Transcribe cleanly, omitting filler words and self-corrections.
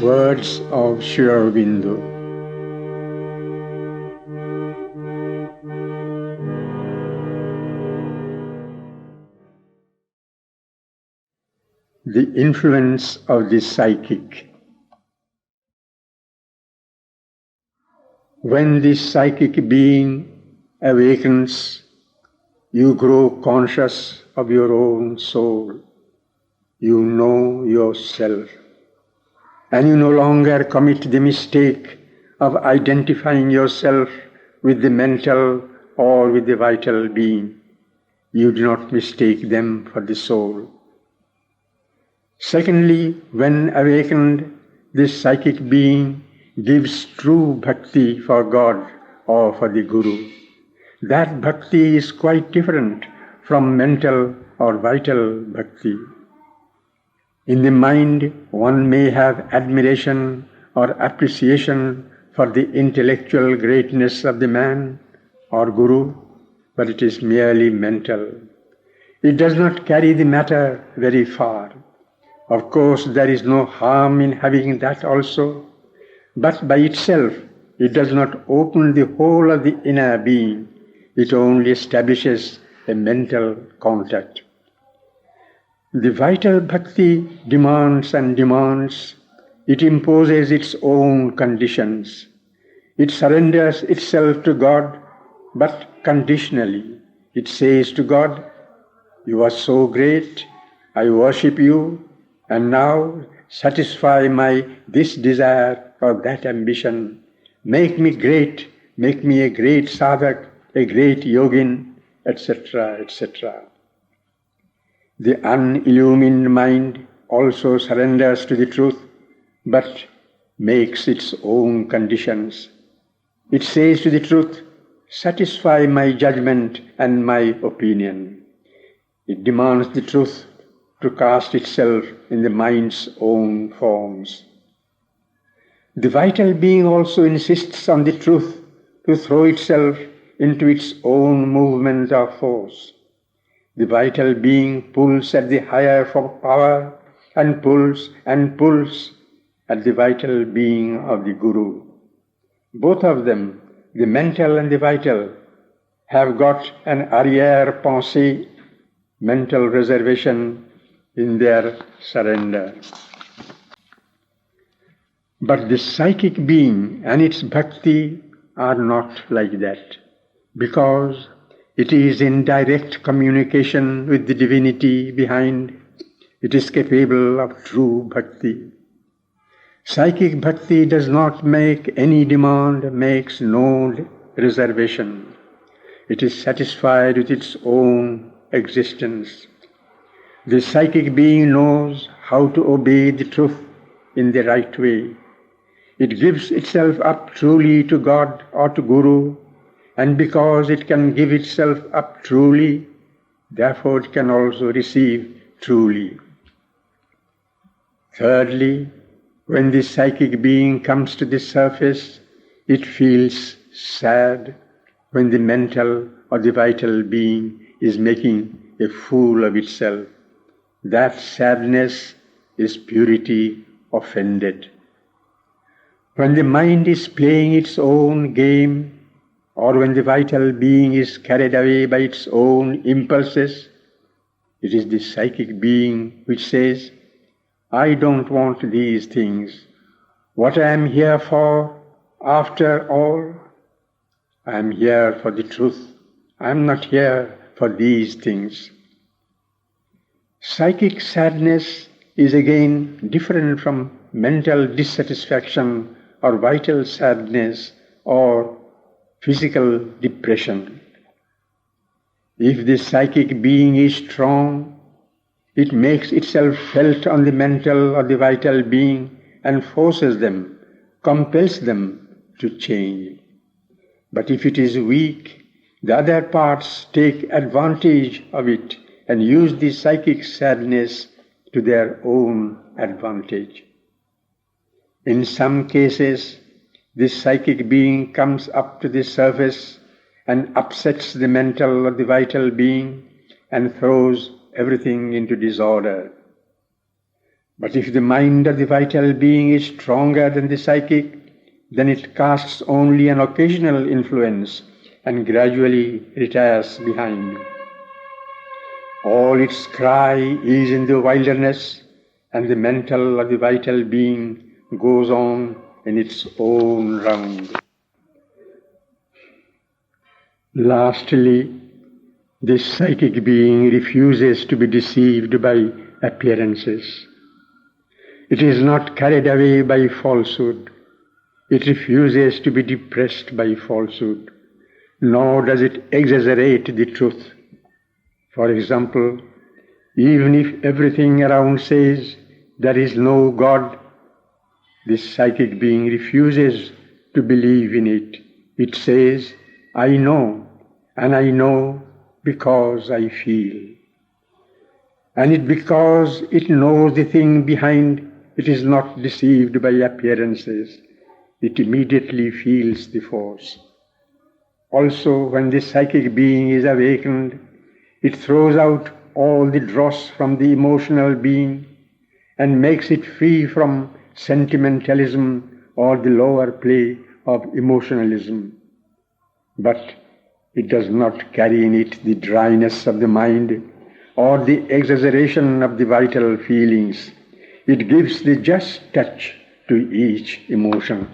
Words of Sri Aurobindo. The influence of the psychic. When the psychic being awakens, you grow conscious of your own soul. You know yourself. And you no longer commit the mistake of identifying yourself with the mental or with the vital being. You do not mistake them for the soul. Secondly, when awakened, this psychic being gives true bhakti for God or for the Guru. That bhakti is quite different from mental or vital bhakti. In the mind, one may have admiration or appreciation for the intellectual greatness of the man or Guru, but it is merely mental. It does not carry the matter very far. Of course, there is no harm in having that also, but by itself, it does not open the whole of the inner being. It only establishes a mental contact. The vital bhakti demands and demands. It imposes its own conditions. It surrenders itself to God, but conditionally. It says to God, "You are so great, I worship you, and now satisfy my this desire or that ambition. Make me great, make me a great sadhak, a great yogin," etc., etc. The unillumined mind also surrenders to the truth, but makes its own conditions. It says to the truth, "Satisfy my judgment and my opinion." It demands the truth to cast itself in the mind's own forms. The vital being also insists on the truth to throw itself into its own movement of force. The vital being pulls at the higher power and pulls at the vital being of the Guru. Both of them, the mental and the vital, have got an arrière-pensée, mental reservation in their surrender. But the psychic being and its bhakti are not like that, because it is in direct communication with the divinity behind. It is capable of true bhakti. Psychic bhakti does not make any demand, makes no reservation. It is satisfied with its own existence. The psychic being knows how to obey the truth in the right way. It gives itself up truly to God or to Guru, and because it can give itself up truly, therefore it can also receive truly. Thirdly, when the psychic being comes to the surface, it feels sad when the mental or the vital being is making a fool of itself. That sadness is purity offended. When the mind is playing its own game, or when the vital being is carried away by its own impulses, it is the psychic being which says, "I don't want these things. What I am here for, after all, I am here for the truth. I am not here for these things." Psychic sadness is again different from mental dissatisfaction or vital sadness or physical depression. If the psychic being is strong, it makes itself felt on the mental or the vital being and forces them, compels them to change. But if it is weak, the other parts take advantage of it and use the psychic sadness to their own advantage. In some cases, this psychic being comes up to the surface and upsets the mental or the vital being and throws everything into disorder. But if the mind of the vital being is stronger than the psychic, then it casts only an occasional influence and gradually retires behind. All its cry is in the wilderness, and the mental of the vital being goes on in its own round. Lastly, this psychic being refuses to be deceived by appearances. It is not carried away by falsehood. It refuses to be depressed by falsehood, nor does it exaggerate the truth. For example, even if everything around says there is no God, this psychic being refuses to believe in it. It says, I know, and I know because I feel. And because it knows the thing behind, it is not deceived by appearances. It immediately feels the force. Also, when this psychic being is awakened, it throws out all the dross from the emotional being and makes it free from sentimentalism or the lower play of emotionalism. But it does not carry in it the dryness of the mind or the exaggeration of the vital feelings. It gives the just touch to each emotion.